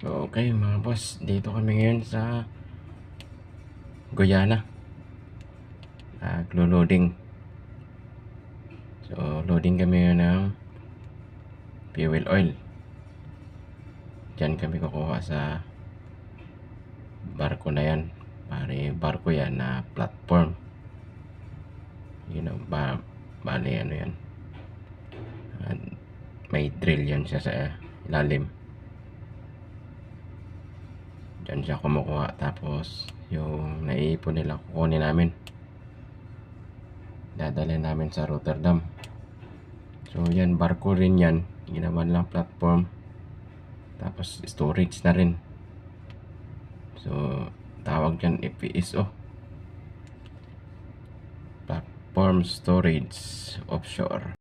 Okay mga boss, dito kami ngayon sa Guyana. Naglo-loading. So, loading kami ngayon ng fuel oil. Diyan kami kukuha sa barko na yan. Barko yan na platform. Bali ano yan. May drill yan siya sa ilalim. Diyan siya kumukuha. Tapos, yung naiipon nila kukunin namin. Dadalhin namin sa Rotterdam. So yan, barko rin yan. Ginawa lang platform. Tapos storage na rin. So tawag dyan FPSO, Platform Storage Offshore.